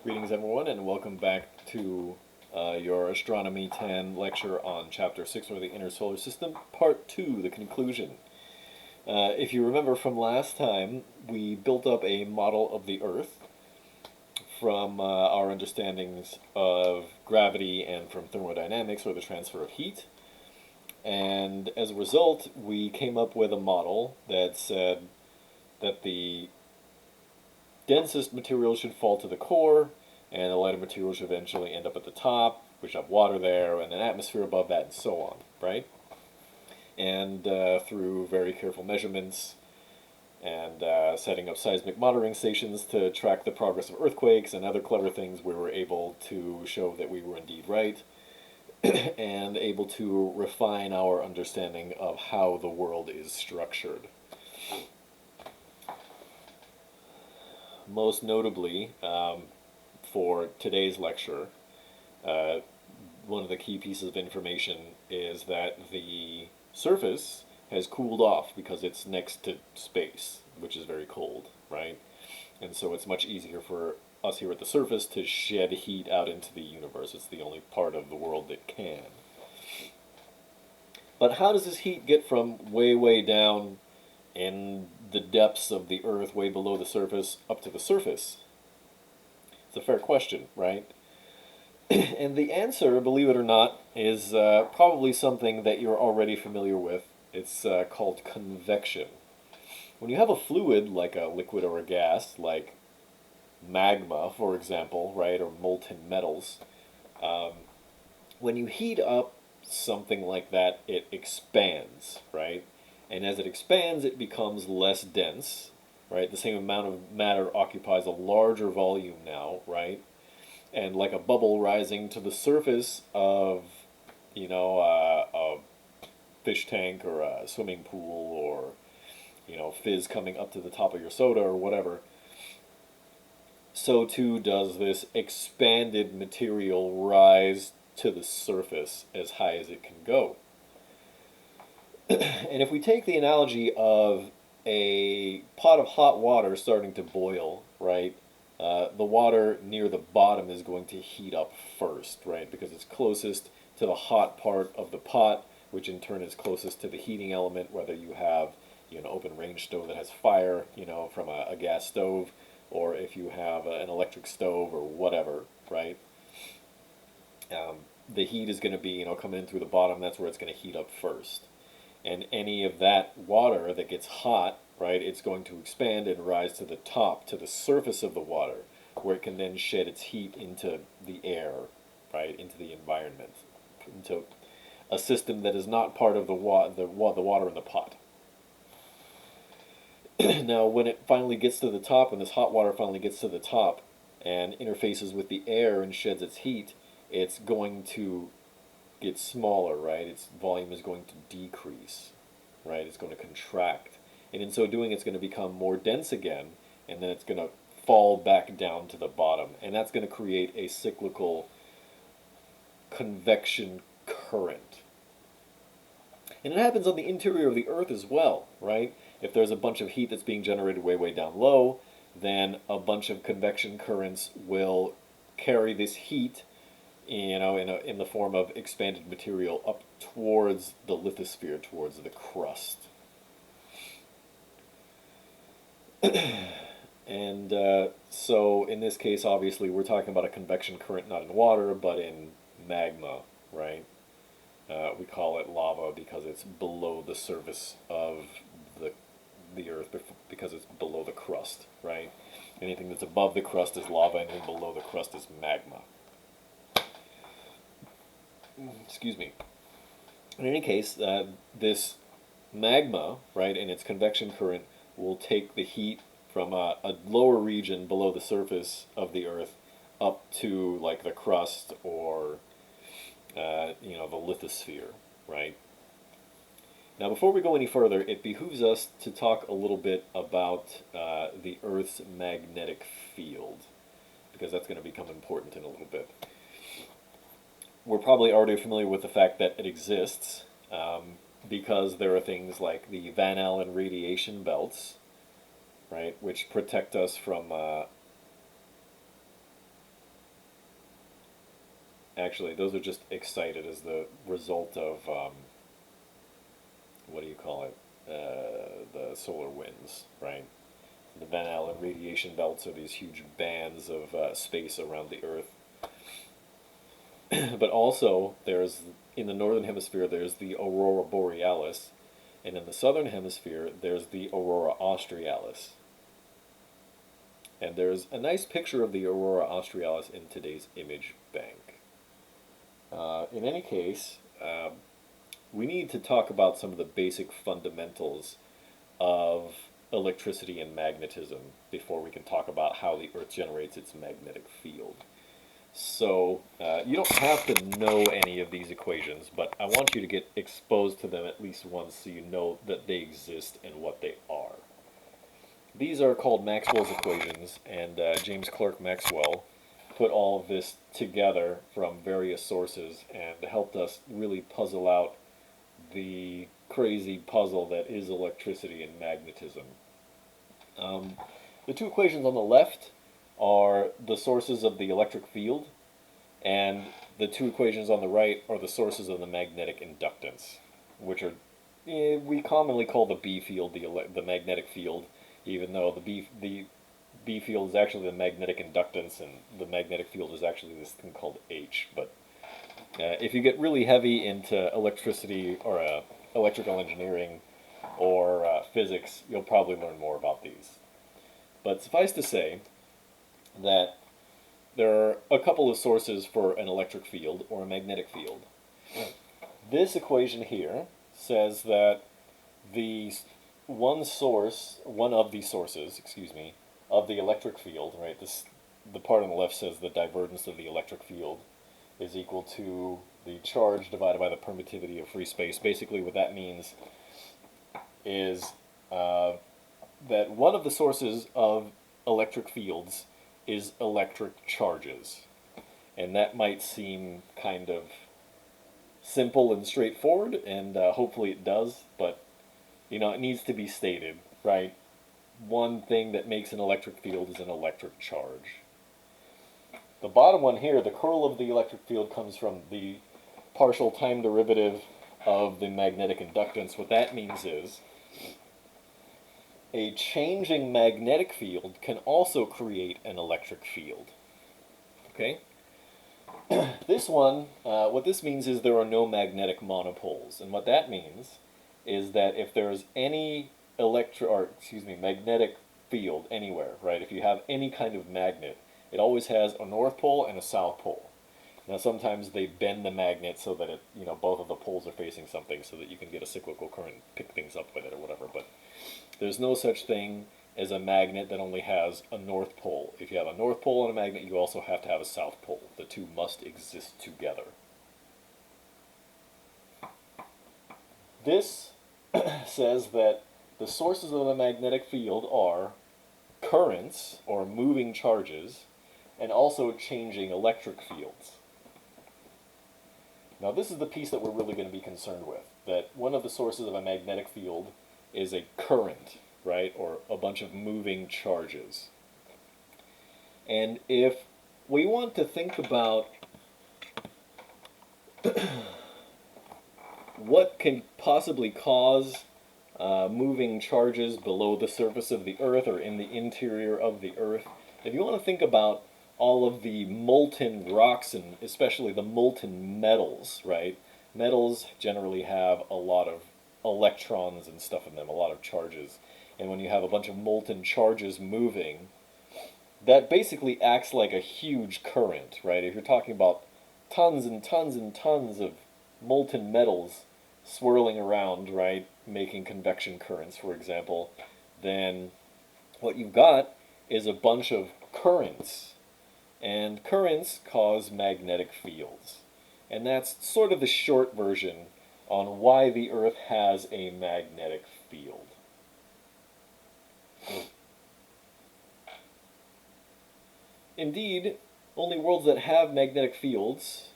Greetings, everyone, and welcome back to your Astronomy 10 lecture on Chapter 6, or the Inner Solar System, Part 2, the conclusion. If you remember from last time, we built up a model of the Earth from our understandings of gravity and from thermodynamics, or the transfer of heat. And as a result, we came up with a model that said that the densest material should fall to the core, and the lighter material should eventually end up at the top, which have water there, and an atmosphere above that, and so on, right? And through very careful measurements and setting up seismic monitoring stations to track the progress of earthquakes and other clever things, we were able to show that we were indeed right and able to refine our understanding of how the world is structured. Most notably, for today's lecture, one of the key pieces of information is that the surface has cooled off because it's next to space, which is very cold, right? And so it's much easier for us here at the surface to shed heat out into the universe. It's the only part of the world that can. But how does this heat get from way, way down in the depths of the Earth, way below the surface, up to the surface? It's a fair question, right? And the answer, believe it or not, is probably something that you're already familiar with. It's called convection. When you have a fluid, like a liquid or a gas, like magma, for example, right, or molten metals, when you heat up something like that, it expands, right? And as it expands, it becomes less dense, right? The same amount of matter occupies a larger volume now, right? And like a bubble rising to the surface of, a fish tank or a swimming pool, or, fizz coming up to the top of your soda or whatever, so too does this expanded material rise to the surface as high as it can go. And if we take the analogy of a pot of hot water starting to boil, right, the water near the bottom is going to heat up first, right, because it's closest to the hot part of the pot, which in turn is closest to the heating element, whether you have an open range stove that has fire, from a gas stove, or if you have an electric stove or whatever, right? The heat is going to be, coming in through the bottom. That's where it's going to heat up first. And any of that water that gets hot, right, it's going to expand and rise to the top, to the surface of the water, where it can then shed its heat into the air, right, into the environment, into a system that is not part of the water in the pot. Now, when it finally gets to the top, when this hot water finally gets to the top and interfaces with the air and sheds its heat, it's going to get smaller, right? Its volume is going to decrease, right? It's going to contract. And in so doing, it's going to become more dense again, and then it's going to fall back down to the bottom. And that's going to create a cyclical convection current. And it happens on the interior of the Earth as well, right? If there's a bunch of heat that's being generated way, way down low, then a bunch of convection currents will carry this heat, in the form of expanded material up towards the lithosphere, towards the crust. And so in this case, obviously, we're talking about a convection current not in water, but in magma, right? We call it lava because it's below the surface of the Earth, because it's below the crust, right? Anything that's above the crust is lava, and anything below the crust is magma. Excuse me. In any case, this magma, right, and its convection current will take the heat from a lower region below the surface of the Earth up to like the crust, or the lithosphere, right? Now, before we go any further, it behooves us to talk a little bit about the Earth's magnetic field, because that's going to become important in a little bit. We're probably already familiar with the fact that it exists, because there are things like the Van Allen radiation belts, right, which protect us from Actually, those are just excited as the result of, what do you call it? The solar winds, right? The Van Allen radiation belts are these huge bands of space around the Earth. But also, in the northern hemisphere, there's the aurora borealis, and in the southern hemisphere, there's the aurora australis. And there's a nice picture of the aurora australis in today's image bank. In any case, we need to talk about some of the basic fundamentals of electricity and magnetism before we can talk about how the Earth generates its magnetic field. So you don't have to know any of these equations, but I want you to get exposed to them at least once so you know that they exist and what they are. These are called Maxwell's equations, and James Clerk Maxwell put all of this together from various sources and helped us really puzzle out the crazy puzzle that is electricity and magnetism. The two equations on the left are the sources of the electric field, and the two equations on the right are the sources of the magnetic inductance, which are, we commonly call the B field the magnetic field, even though the B field is actually the magnetic inductance, and the magnetic field is actually this thing called H. But if you get really heavy into electricity or electrical engineering or physics, you'll probably learn more about these. But suffice to say that there are a couple of sources for an electric field or a magnetic field. This equation here says that one of the sources, of the electric field, right? The part on the left says the divergence of the electric field is equal to the charge divided by the permittivity of free space. Basically, what that means is that one of the sources of electric fields is electric charges. And that might seem kind of simple and straightforward, and hopefully it does, but it needs to be stated, right? One thing that makes an electric field is an electric charge. The bottom one here, the curl of the electric field, comes from the partial time derivative of the magnetic inductance. What that means is a changing magnetic field can also create an electric field. Okay? This one, what this means is there are no magnetic monopoles. And what that means is that if there's any magnetic field anywhere, right? If you have any kind of magnet, it always has a north pole and a south pole. Now sometimes they bend the magnet so that both of the poles are facing something so that you can get a cyclical current, pick things up with it or whatever, but there's no such thing as a magnet that only has a north pole. If you have a north pole on a magnet, you also have to have a south pole. The two must exist together. This says that the sources of the magnetic field are currents, or moving charges, and also changing electric fields. Now this is the piece that we're really going to be concerned with, that one of the sources of a magnetic field is a current, right, or a bunch of moving charges. And if we want to think about what can possibly cause moving charges below the surface of the Earth or in the interior of the Earth, if you want to think about all of the molten rocks and especially the molten metals, right? Metals generally have a lot of electrons and stuff in them, a lot of charges. And when you have a bunch of molten charges moving, that basically acts like a huge current, right? If you're talking about tons and tons and tons of molten metals swirling around, right, making convection currents, for example, then what you've got is a bunch of currents. And currents cause magnetic fields. And that's sort of the short version on why the Earth has a magnetic field. Indeed, only worlds that have magnetic fields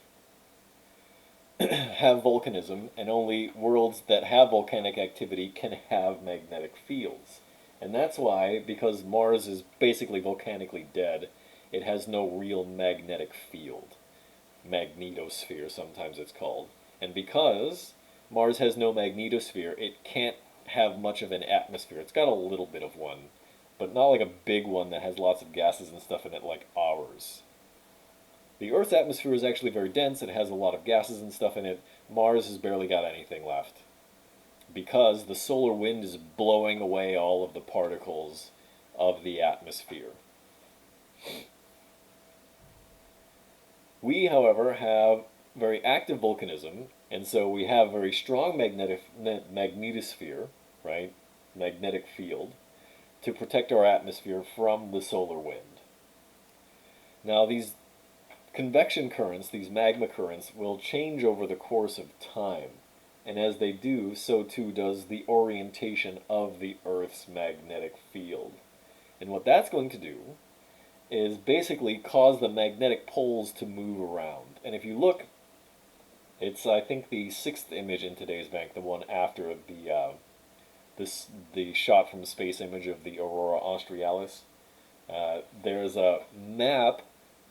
have volcanism, and only worlds that have volcanic activity can have magnetic fields. And that's why, because Mars is basically volcanically dead, it has no real magnetic field. magnetosphere, sometimes it's called. And because Mars has no magnetosphere, it can't have much of an atmosphere. It's got a little bit of one, but not like a big one that has lots of gases and stuff in it like ours. The Earth's atmosphere is actually very dense. It has a lot of gases and stuff in it. Mars has barely got anything left because the solar wind is blowing away all of the particles of the atmosphere. We, however, have very active volcanism, and so we have a very strong magnetosphere, right? Magnetic field, to protect our atmosphere from the solar wind. Now, these convection currents, these magma currents, will change over the course of time. And as they do, so too does the orientation of the Earth's magnetic field. And what that's going to do is basically cause the magnetic poles to move around. And if you look, it's, I think, the 6th image in today's bank, the one after the shot from space image of the Aurora Australis. There's a map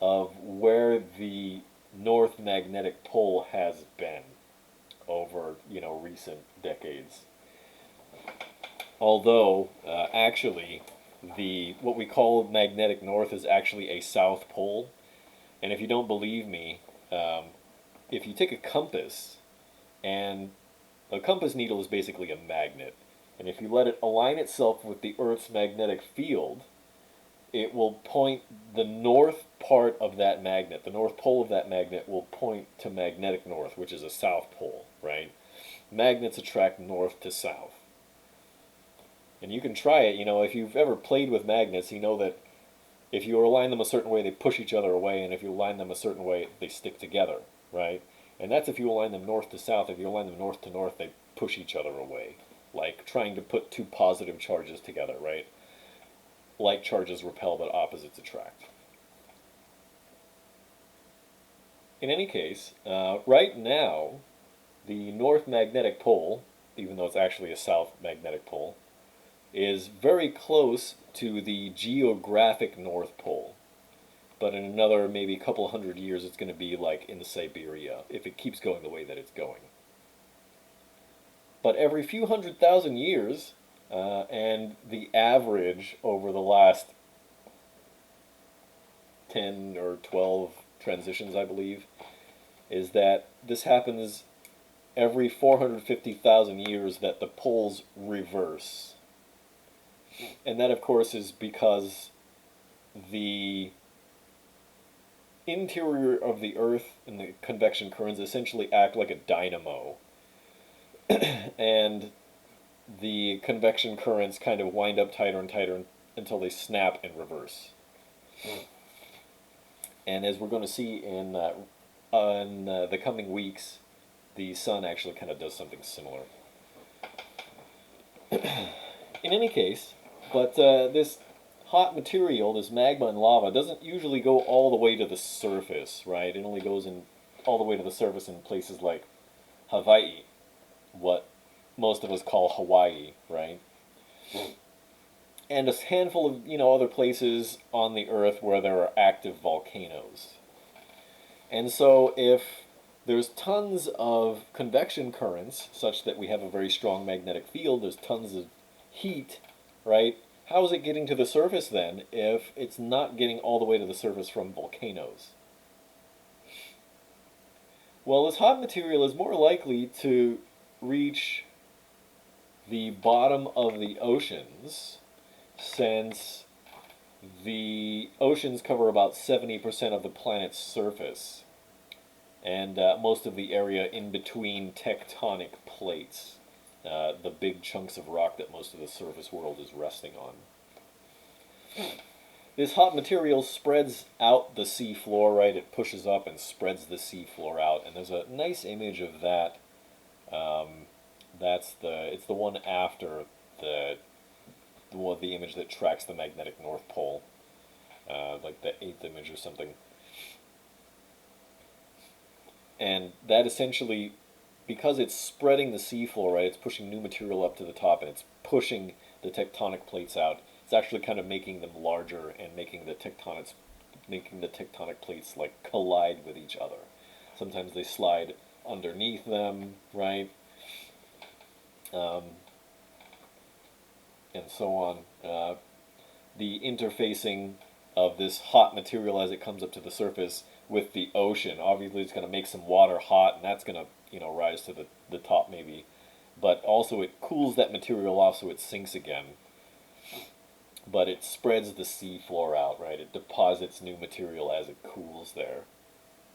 of where the North Magnetic Pole has been over, recent decades. Although, actually, what we call magnetic north is actually a south pole. And if you don't believe me, if you take a compass, and a compass needle is basically a magnet, and if you let it align itself with the Earth's magnetic field, it will point the north part of that magnet, the north pole of that magnet will point to magnetic north, which is a south pole, right? Magnets attract north to south. And you can try it, if you've ever played with magnets, you know that if you align them a certain way, they push each other away, and if you align them a certain way, they stick together, right? And that's if you align them north to south. If you align them north to north, they push each other away, like trying to put two positive charges together, right? Like charges repel, but opposites attract. In any case, right now, the North Magnetic Pole, even though it's actually a South Magnetic Pole, is very close to the geographic North Pole. But in another maybe couple hundred years, it's going to be like in Siberia, if it keeps going the way that it's going. But every few 100,000 years, and the average over the last 10 or 12 transitions, I believe, is that this happens every 450,000 years, that the poles reverse. And that, of course, is because the interior of the Earth and the convection currents essentially act like a dynamo. And the convection currents kind of wind up tighter and tighter until they snap and reverse. And as we're going to see in the coming weeks, the sun actually kind of does something similar. In any case, but this hot material, this magma and lava, doesn't usually go all the way to the surface, right? It only goes all the way to the surface in places like Hawaii, what most of us call Hawaii, right? And a handful of, other places on the Earth where there are active volcanoes. And so if there's tons of convection currents, such that we have a very strong magnetic field, there's tons of heat, right? How is it getting to the surface then if it's not getting all the way to the surface from volcanoes? Well, this hot material is more likely to reach the bottom of the oceans, since the oceans cover about 70% of the planet's surface, and most of the area in between tectonic plates, the big chunks of rock that most of the surface world is resting on. This hot material spreads out the sea floor, right? It pushes up and spreads the sea floor out, and there's a nice image of that. It's the one after the image that tracks the magnetic North Pole, like the 8th image or something. And that essentially, because it's spreading the seafloor, right, it's pushing new material up to the top, and it's pushing the tectonic plates out. It's actually kind of making them larger and making the tectonic plates like collide with each other. Sometimes they slide underneath them, right? Um, and so on. The interfacing of this hot material as it comes up to the surface with the ocean. Obviously, it's going to make some water hot, and that's going to, rise to the top maybe. But also it cools that material off so it sinks again. But it spreads the sea floor out, right? It deposits new material as it cools there,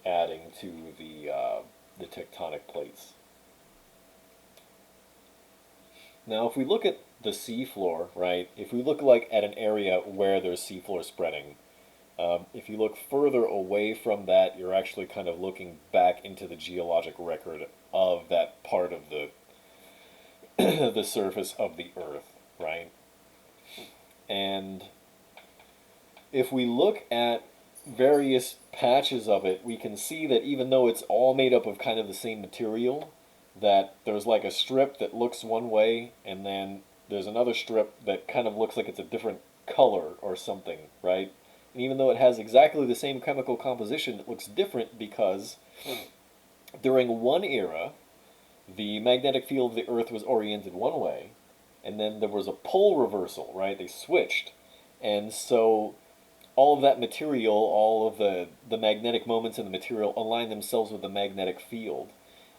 adding to the tectonic plates. Now, if we look at the seafloor, right, if we look like at an area where there's seafloor spreading, if you look further away from that, you're actually kind of looking back into the geologic record of that part of the the surface of the Earth, right? And if we look at various patches of it, we can see that even though it's all made up of kind of the same material, that there's like a strip that looks one way, and then there's another strip that kind of looks like it's a different color or something, right? And even though it has exactly the same chemical composition, it looks different because during one era, the magnetic field of the Earth was oriented one way, and then there was a pole reversal, right? They switched. And so all of that material, all of the magnetic moments in the material align themselves with the magnetic field.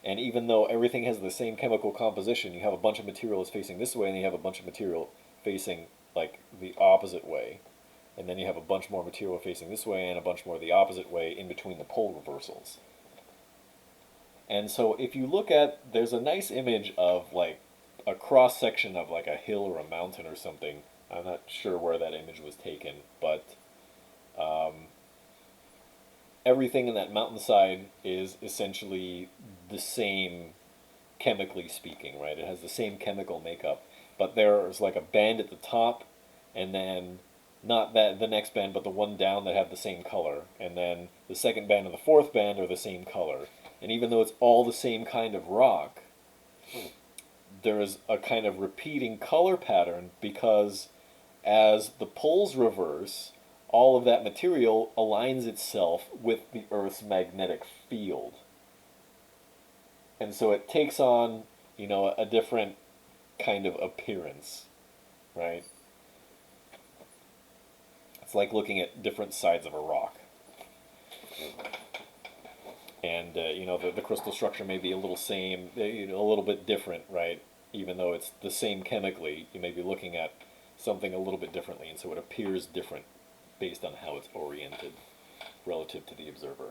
And even though everything has the same chemical composition, you have a bunch of materials facing this way, and you have a bunch of material facing like the opposite way. And then you have a bunch more material facing this way and a bunch more the opposite way in between the pole reversals. And so if you look at, there's a nice image of like a cross section of like a hill or a mountain or something. I'm not sure where that image was taken, but everything in that mountainside is essentially the same, chemically speaking, right? It has the same chemical makeup, but there's like a band at the top, and then not that the next band, but the one down that have the same color, and then the second band and the fourth band are the same color. And even though it's all the same kind of rock, there is a kind of repeating color pattern because as the poles reverse, all of that material aligns itself with the Earth's magnetic field. And so it takes on, a different kind of appearance, right? It's like looking at different sides of a rock. And, the crystal structure may be a little a little bit different, right? Even though it's the same chemically, you may be looking at something a little bit differently, and so it appears different based on how it's oriented relative to the observer.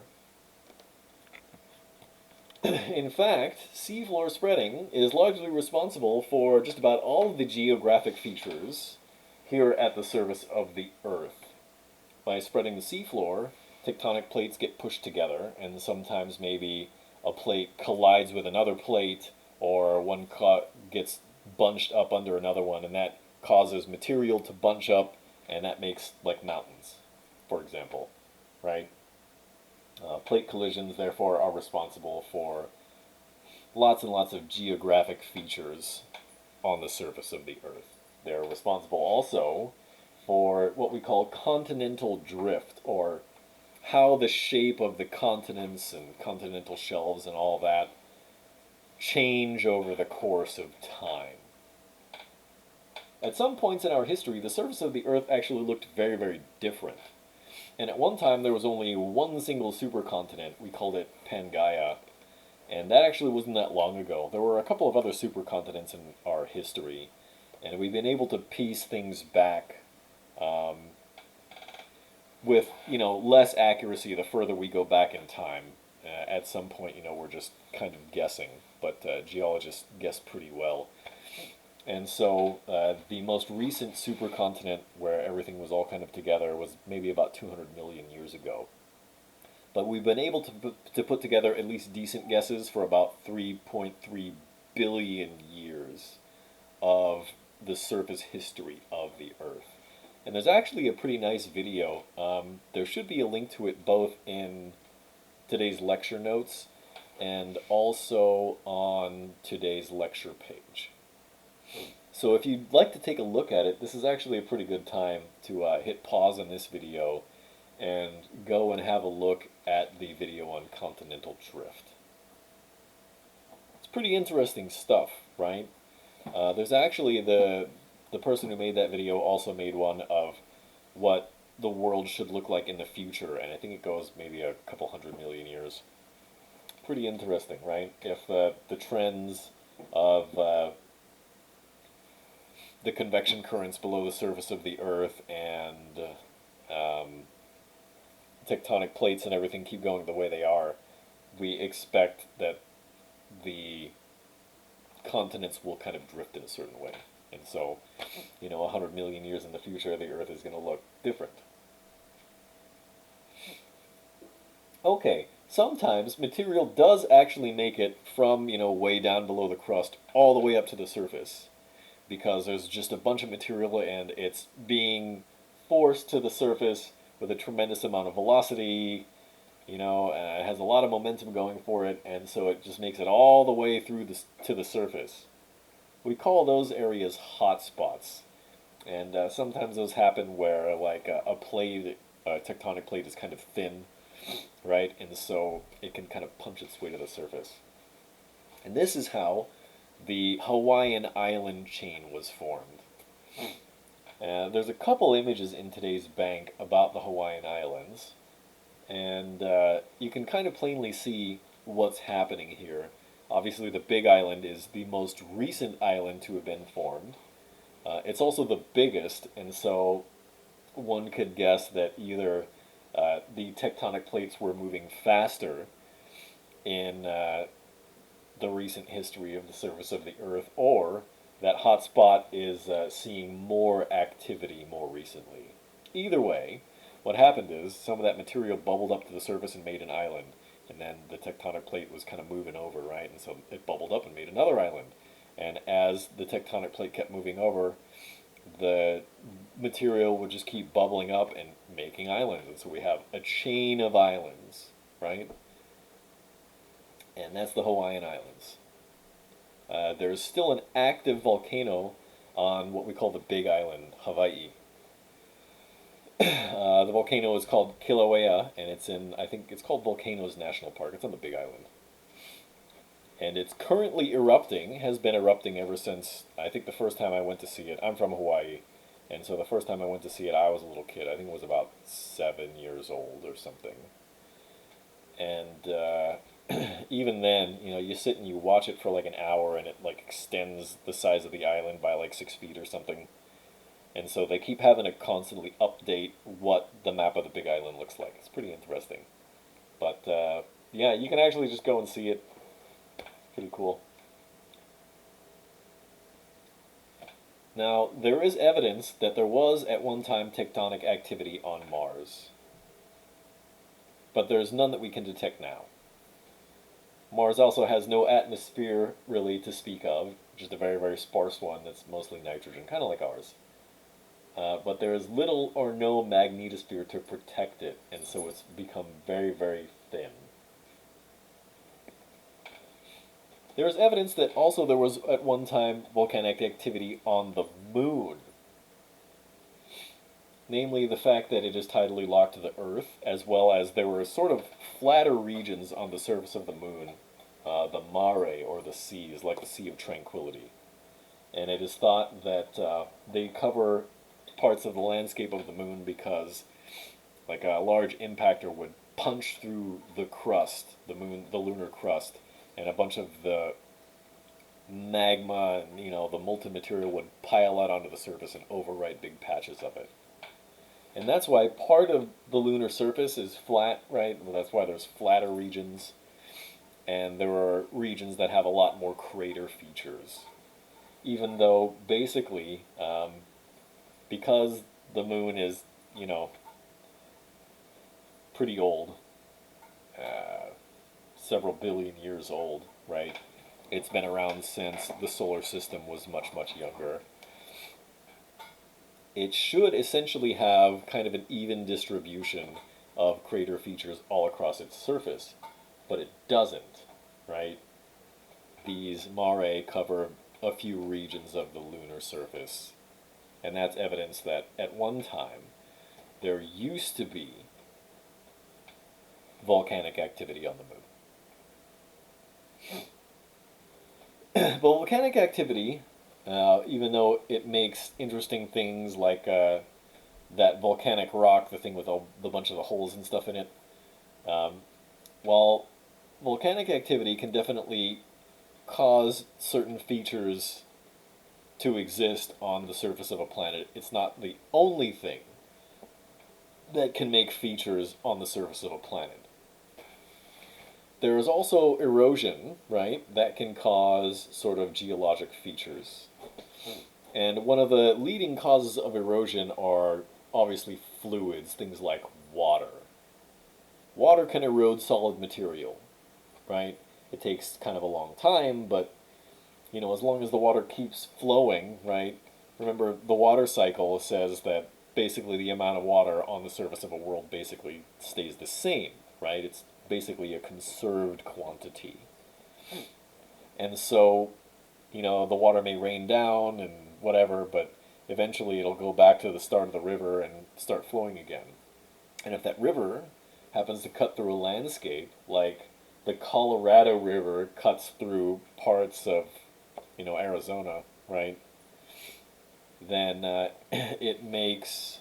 In fact, seafloor spreading is largely responsible for just about all of the geographic features here at the surface of the Earth. By spreading the seafloor, tectonic plates get pushed together, and sometimes maybe a plate collides with another plate, or one gets bunched up under another one, and that causes material to bunch up, and that makes like mountains, for example, right? Plate collisions, therefore, are responsible for lots and lots of geographic features on the surface of the Earth. They're responsible also for what we call continental drift, or how the shape of the continents and continental shelves and all that change over the course of time. At some points in our history, the surface of the Earth actually looked very, very different. And at one time, there was only one single supercontinent. We called it Pangaea. And that actually wasn't that long ago. There were a couple of other supercontinents in our history. And we've been able to piece things back with, less accuracy the further we go back in time. At some point, we're just kind of guessing. But geologists guess pretty well. And so the most recent supercontinent where everything was all kind of together was maybe about 200 million years ago. But we've been able to put together at least decent guesses for about 3.3 billion years of the surface history of the Earth. And there's actually a pretty nice video. There should be a link to it both in today's lecture notes and also on today's lecture page. So if you'd like to take a look at it, this is actually a pretty good time to hit pause on this video and go and have a look at the video on continental drift. It's pretty interesting stuff, right? There's actually the person who made that video also made one of what the world should look like in the future, and I think it goes maybe a couple 100 million years. Pretty interesting, right? If the trends of the convection currents below the surface of the Earth and tectonic plates and everything keep going the way they are, we expect that the continents will kind of drift in a certain way. And so, 100 million years in the future, the Earth is going to look different. Okay, sometimes material does actually make it from, way down below the crust all the way up to the surface, because there's just a bunch of material and it's being forced to the surface with a tremendous amount of velocity, and it has a lot of momentum going for it, and so it just makes it all the way through to the surface. We call those areas hot spots, and sometimes those happen where like a tectonic plate is kind of thin, right, and so it can kind of punch its way to the surface. And this is how the Hawaiian island chain was formed. There's a couple images in today's bank about the Hawaiian Islands, and you can kind of plainly see what's happening here. Obviously, the Big Island is the most recent island to have been formed. It's also the biggest, and so one could guess that either the tectonic plates were moving faster in the recent history of the surface of the Earth, or that hotspot is seeing more activity more recently. Either way, what happened is some of that material bubbled up to the surface and made an island, and then the tectonic plate was kind of moving over, right? And so it bubbled up and made another island. And as the tectonic plate kept moving over, the material would just keep bubbling up and making islands. And so we have a chain of islands, right? And that's the Hawaiian Islands. There's still an active volcano on what we call the Big Island, Hawaii. The volcano is called Kilauea, and I think it's called Volcanoes National Park. It's on the Big Island. And it's currently erupting, has been erupting ever since, I think the first time I went to see it. I'm from Hawaii, and so the first time I went to see it, I was a little kid. I think it was about 7 years old or something. And even then, you sit and you watch it for like an hour, and it like extends the size of the island by like 6 feet or something. And so they keep having to constantly update what the map of the Big Island looks like. It's pretty interesting. But yeah, you can actually just go and see it. Pretty cool. Now, there is evidence that there was at one time tectonic activity on Mars. But there's none that we can detect now. Mars also has no atmosphere really to speak of, just a very, very sparse one that's mostly nitrogen, kind of like ours. But there is little or no magnetosphere to protect it, and so it's become very, very thin. There is evidence that also there was at one time volcanic activity on the Moon. Namely, the fact that it is tidally locked to the Earth, as well as there were sort of flatter regions on the surface of the Moon, the mare, or the seas, like the Sea of Tranquility. And it is thought that they cover parts of the landscape of the Moon because like a large impactor would punch through the crust, the lunar crust, and a bunch of the magma and the molten material would pile out onto the surface and overwrite big patches of it. And that's why part of the lunar surface is flat, right? Well, that's why there's flatter regions, and there are regions that have a lot more crater features. Even though basically, because the Moon is, pretty old, several billion years old, right? It's been around since the solar system was much, much younger. It should essentially have kind of an even distribution of crater features all across its surface, but it doesn't, right? These mare cover a few regions of the lunar surface, and that's evidence that at one time there used to be volcanic activity on the moon. But volcanic activity, even though it makes interesting things like that volcanic rock, the thing with the bunch of the holes and stuff in it, um, while volcanic activity can definitely cause certain features to exist on the surface of a planet, it's not the only thing that can make features on the surface of a planet. There is also erosion, right, that can cause sort of geologic features. And one of the leading causes of erosion are obviously fluids, things like water. Water can erode solid material, right? It takes kind of a long time, but as long as the water keeps flowing, right? Remember, the water cycle says that basically the amount of water on the surface of a world basically stays the same, right? It's basically a conserved quantity. And so, the water may rain down and whatever, but eventually it'll go back to the start of the river and start flowing again. And if that river happens to cut through a landscape, like the Colorado River cuts through parts of, Arizona, right? Then it makes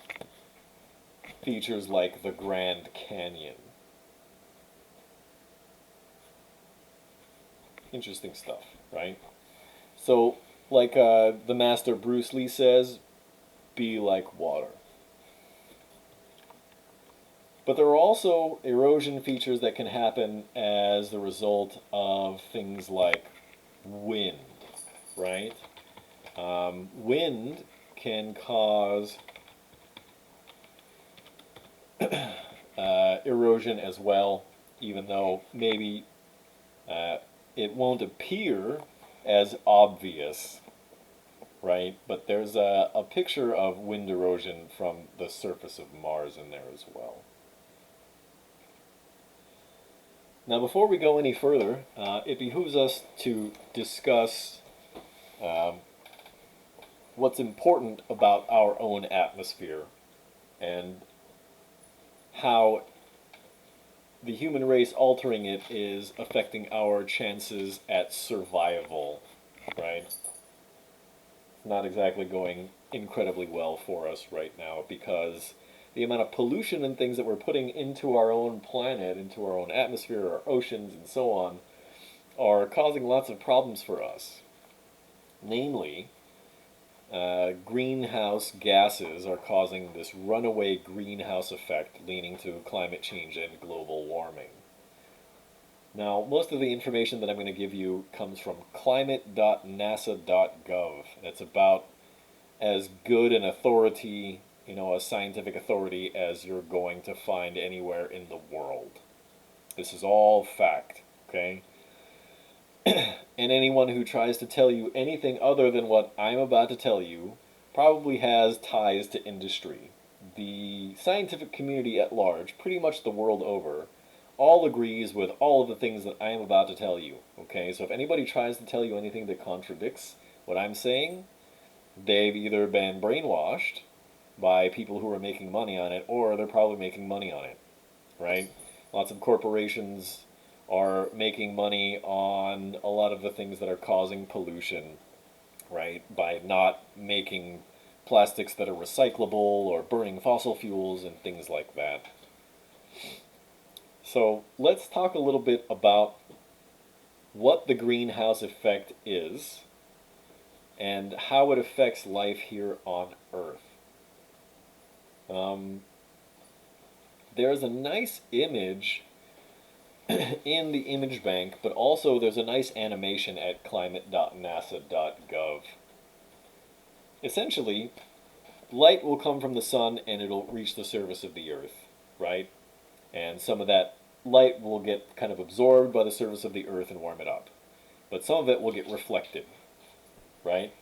features like the Grand Canyon. Interesting stuff, right? So, like the master Bruce Lee says, be like water. But there are also erosion features that can happen as the result of things like wind, right? Wind can cause erosion as well, even though maybe it won't appear as obvious, right? But there's a picture of wind erosion from the surface of Mars in there as well. Now, before we go any further, it behooves us to discuss what's important about our own atmosphere and how the human race altering it is affecting our chances at survival, right? It's not exactly going incredibly well for us right now because the amount of pollution and things that we're putting into our own planet, into our own atmosphere, our oceans, and so on, are causing lots of problems for us. Namely, greenhouse gases are causing this runaway greenhouse effect leading to climate change and global warming. Now, most of the information that I'm going to give you comes from climate.nasa.gov. It's about as good an authority, a scientific authority as you're going to find anywhere in the world. This is all fact, okay? And anyone who tries to tell you anything other than what I'm about to tell you probably has ties to industry. The scientific community at large, pretty much the world over, all agrees with all of the things that I am about to tell you. Okay, so if anybody tries to tell you anything that contradicts what I'm saying, they've either been brainwashed by people who are making money on it, or they're probably making money on it, right? Lots of corporations are making money on a lot of the things that are causing pollution, right? By not making plastics that are recyclable or burning fossil fuels and things like that. So let's talk a little bit about what the greenhouse effect is and how it affects life here on Earth. There's a nice image in the image bank, but also there's a nice animation at climate.nasa.gov. Essentially, light will come from the sun and it'll reach the surface of the Earth, right? And some of that light will get kind of absorbed by the surface of the Earth and warm it up. But some of it will get reflected, right?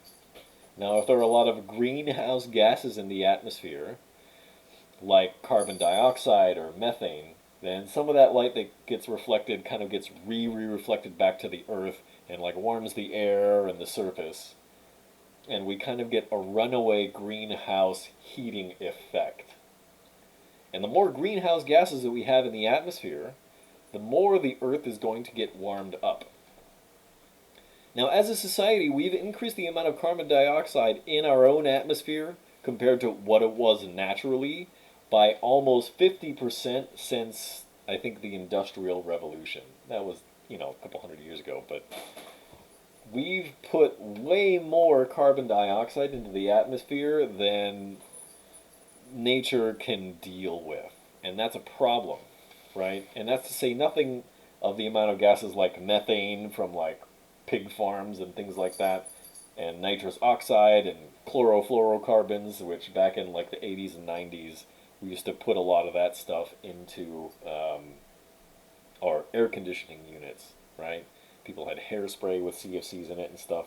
Now, if there are a lot of greenhouse gases in the atmosphere, like carbon dioxide or methane, then some of that light that gets reflected kind of gets re-reflected back to the Earth and like warms the air and the surface. And we kind of get a runaway greenhouse heating effect. And the more greenhouse gases that we have in the atmosphere, the more the Earth is going to get warmed up. Now, as a society, we've increased the amount of carbon dioxide in our own atmosphere compared to what it was naturally by almost 50% since, I think, the Industrial Revolution. That was, a couple hundred years ago, but we've put way more carbon dioxide into the atmosphere than nature can deal with. And that's a problem, right? And that's to say nothing of the amount of gases like methane from like pig farms and things like that, and nitrous oxide and chlorofluorocarbons, which back in like the 80s and 90s, we used to put a lot of that stuff into our air conditioning units, right? People had hairspray with CFCs in it and stuff.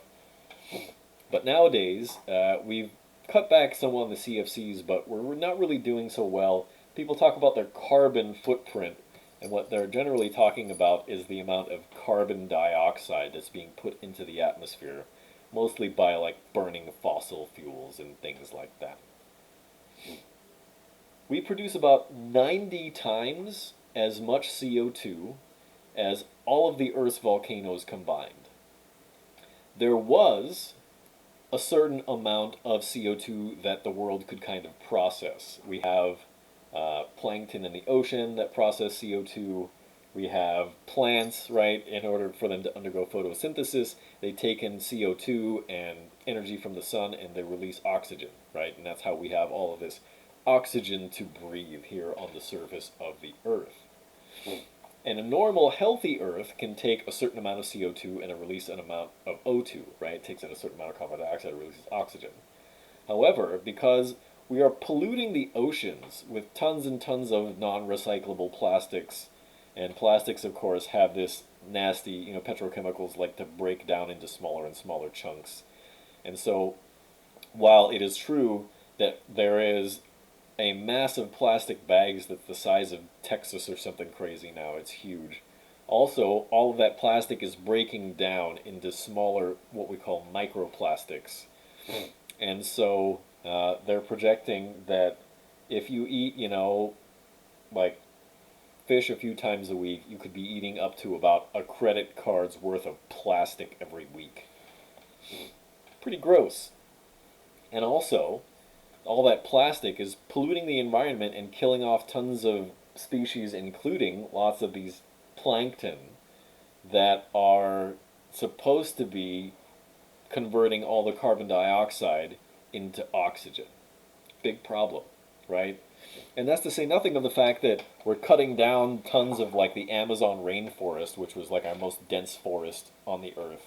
But nowadays, we've cut back some on the CFCs, but we're not really doing so well. People talk about their carbon footprint, and what they're generally talking about is the amount of carbon dioxide that's being put into the atmosphere, mostly by like burning fossil fuels and things like that. We produce about 90 times as much CO2 as all of the Earth's volcanoes combined. There was a certain amount of CO2 that the world could kind of process. We have plankton in the ocean that process CO2. We have plants, right, in order for them to undergo photosynthesis, they take in CO2 and energy from the sun and they release oxygen, right? And that's how we have all of this oxygen to breathe here on the surface of the Earth. And a normal, healthy Earth can take a certain amount of CO2 and release an amount of O2, right? It takes in a certain amount of carbon dioxide and releases oxygen. However, because we are polluting the oceans with tons and tons of non-recyclable plastics, and plastics, of course, have this nasty, petrochemicals like to break down into smaller and smaller chunks. And so, while it is true that there is a massive plastic bags that's the size of Texas or something crazy now, it's huge. Also, all of that plastic is breaking down into smaller, what we call microplastics. And so, they're projecting that if you eat, like fish a few times a week, you could be eating up to about a credit card's worth of plastic every week. Pretty gross. And also, all that plastic is polluting the environment and killing off tons of species, including lots of these plankton that are supposed to be converting all the carbon dioxide into oxygen. Big problem, right? And that's to say nothing of the fact that we're cutting down tons of like the Amazon rainforest, which was like our most dense forest on the earth.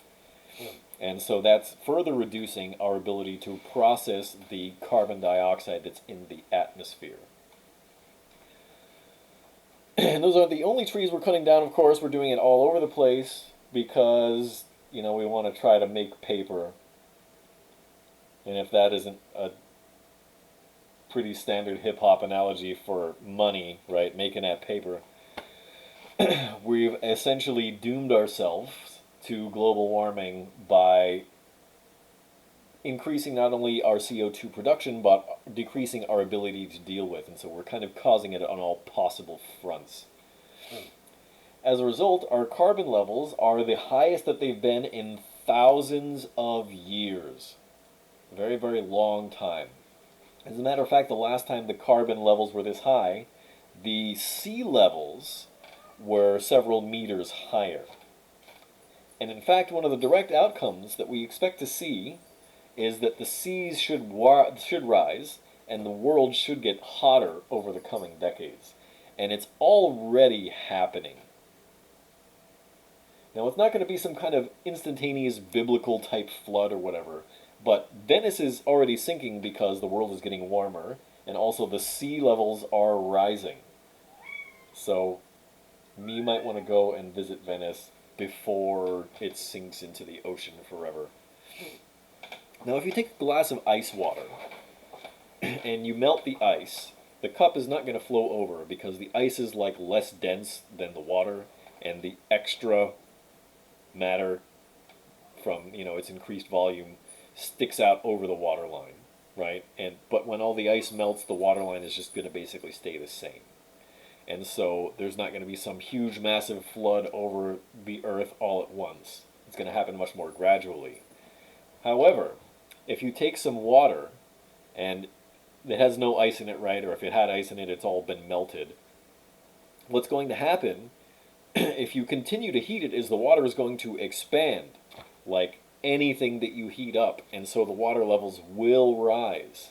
And so that's further reducing our ability to process the carbon dioxide that's in the atmosphere. And those aren't the only trees we're cutting down, of course. We're doing it all over the place because, we want to try to make paper. And if that isn't a pretty standard hip-hop analogy for money, right, making that paper, we've essentially doomed ourselves to global warming by increasing not only our CO2 production, but decreasing our ability to deal with. And so we're kind of causing it on all possible fronts. As a result, our carbon levels are the highest that they've been in thousands of years. A very, very long time. As a matter of fact, the last time the carbon levels were this high, the sea levels were several meters higher. And in fact, one of the direct outcomes that we expect to see is that the seas should rise and the world should get hotter over the coming decades. And it's already happening. Now, it's not going to be some kind of instantaneous biblical type flood or whatever, but Venice is already sinking because the world is getting warmer, and also the sea levels are rising. So, you might want to go and visit Venice before it sinks into the ocean forever. Now, if you take a glass of ice water and you melt the ice, the cup is not going to flow over because the ice is like less dense than the water, and the extra matter from its increased volume sticks out over the water line, right? But when all the ice melts, the water line is just going to basically stay the same. And so there's not going to be some huge, massive flood over the Earth all at once. It's going to happen much more gradually. However, if you take some water and it has no ice in it, right, or if it had ice in it, it's all been melted, what's going to happen if you continue to heat it is the water is going to expand like anything that you heat up, and so the water levels will rise.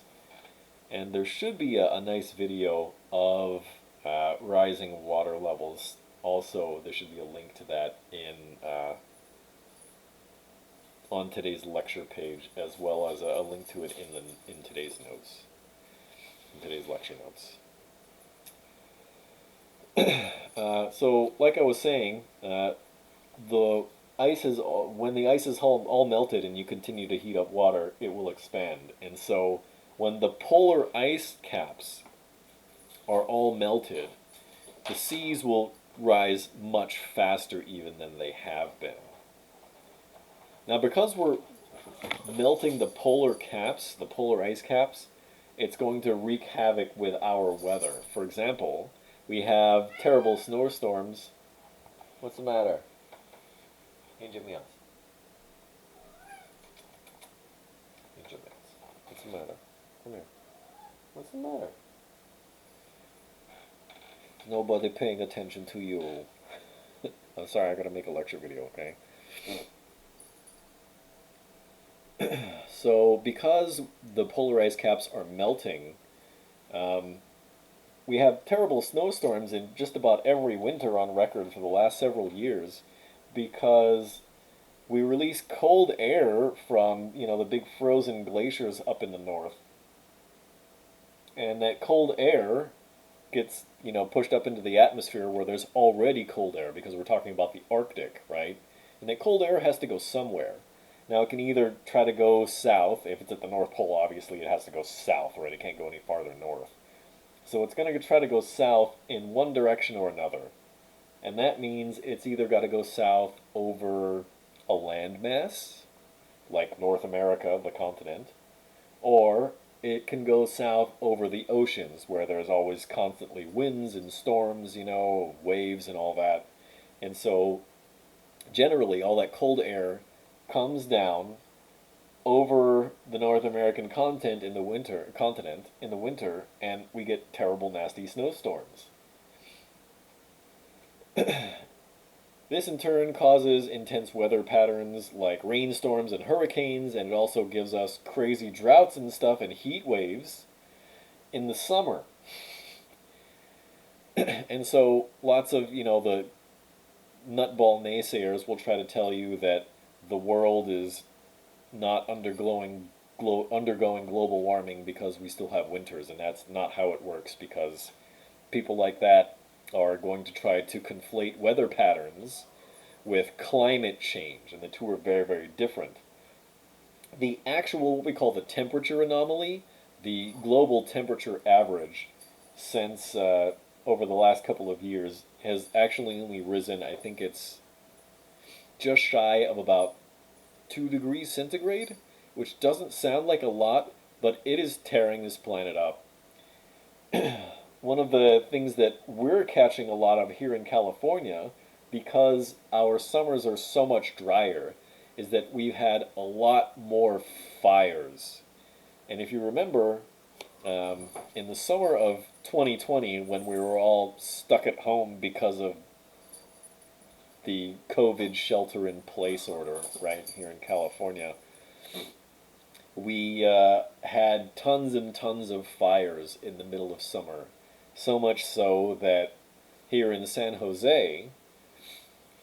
And there should be a nice video of rising water levels. Also, there should be a link to that on today's lecture page, as well as a link to it in today's notes, in today's lecture notes. So, like I was saying, the ice is when the ice is all melted and you continue to heat up water, it will expand. And so, when the polar ice caps are all melted, the seas will rise much faster even than they have been. Now, because we're melting the polar caps, the polar ice caps, it's going to wreak havoc with our weather. For example, we have terrible snowstorms. What's the matter? Angel Meows. Angel Meows. What's the matter? Come here. What's the matter? Nobody paying attention to you. I'm sorry, I gotta make a lecture video, okay? So, because the polar ice caps are melting, we have terrible snowstorms in just about every winter on record for the last several years, because we release cold air from, the big frozen glaciers up in the north. And that cold air gets, pushed up into the atmosphere where there's already cold air, because we're talking about the Arctic, right? And that cold air has to go somewhere. Now, it can either try to go south. If it's at the North Pole, obviously it has to go south, right? It can't go any farther north. So it's going to try to go south in one direction or another. And that means it's either got to go south over a landmass, like North America, the continent, or it can go south over the oceans, where there's always constantly winds and storms, waves and all that. And so, generally, all that cold air comes down over the North American continent in the winter, and we get terrible, nasty snowstorms. This in turn causes intense weather patterns like rainstorms and hurricanes, and it also gives us crazy droughts and stuff and heat waves in the summer. And so lots of, the nutball naysayers will try to tell you that the world is not undergoing global warming because we still have winters, and that's not how it works, because people like that are going to try to conflate weather patterns with climate change, and the two are very, very different. The actual, what we call the temperature anomaly, the global temperature average, since over the last couple of years, has actually only risen, I think it's just shy of about 2 degrees centigrade, which doesn't sound like a lot, but it is tearing this planet up. One of the things that we're catching a lot of here in California, because our summers are so much drier, is that we've had a lot more fires. And if you remember, in the summer of 2020, when we were all stuck at home because of the COVID shelter-in-place order, right, here in California, we had tons and tons of fires in the middle of summer. So much so that here in San Jose,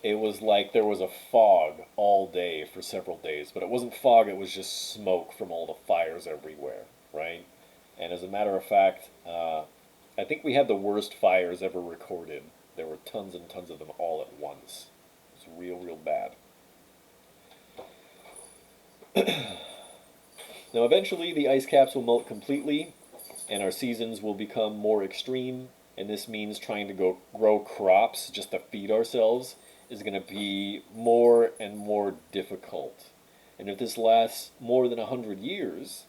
it was like there was a fog all day for several days. But it wasn't fog, it was just smoke from all the fires everywhere, right? And as a matter of fact, I think we had the worst fires ever recorded. There were tons and tons of them all at once. It was real, real bad. Now, eventually, the ice caps will melt completely, and our seasons will become more extreme, and this means trying to grow crops just to feed ourselves is going to be more and more difficult. And if this lasts more than 100 years,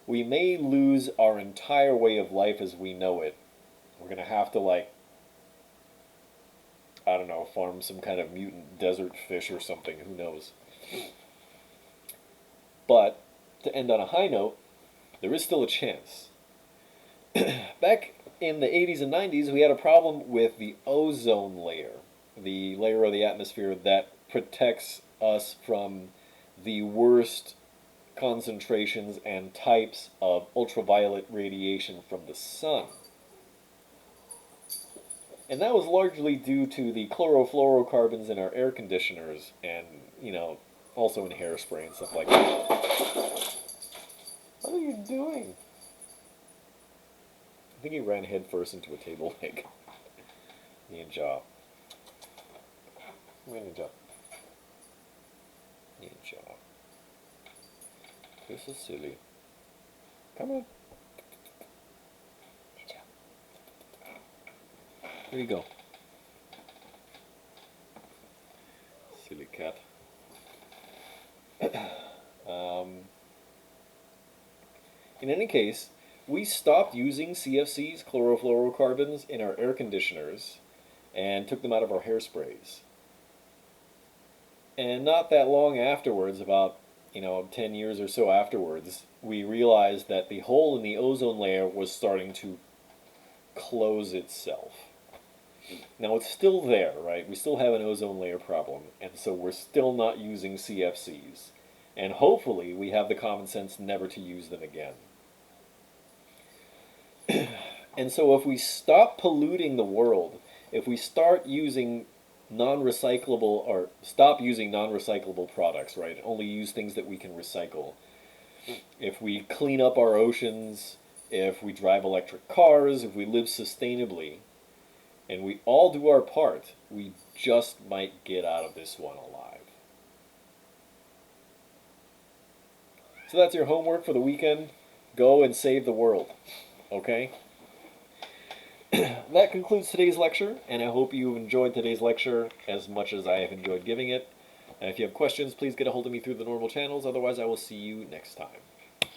we may lose our entire way of life as we know it. We're going to have to, I don't know, farm some kind of mutant desert fish or something, who knows. But, to end on a high note, there is still a chance. Back in the 80s and 90s, we had a problem with the ozone layer, the layer of the atmosphere that protects us from the worst concentrations and types of ultraviolet radiation from the sun. And that was largely due to the chlorofluorocarbons in our air conditioners and, also in hairspray and stuff like that. What are you doing? I think he ran headfirst into a table leg. Ninja. Ninja. Ninja. This is silly. Come on. Ninja. Here you go. Silly cat. In any case, we stopped using CFCs, chlorofluorocarbons, in our air conditioners and took them out of our hairsprays. And not that long afterwards, about 10 years or so afterwards, we realized that the hole in the ozone layer was starting to close itself. Now it's still there, right? We still have an ozone layer problem, and so we're still not using CFCs. And hopefully we have the common sense never to use them again. And so if we stop polluting the world, if we start using non-recyclable, or stop using non-recyclable products, right? Only use things that we can recycle. If we clean up our oceans, if we drive electric cars, if we live sustainably, and we all do our part, we just might get out of this one alive. So that's your homework for the weekend. Go and save the world. Okay? That concludes today's lecture, and I hope you enjoyed today's lecture as much as I have enjoyed giving it. And if you have questions, please get a hold of me through the normal channels. Otherwise, I will see you next time.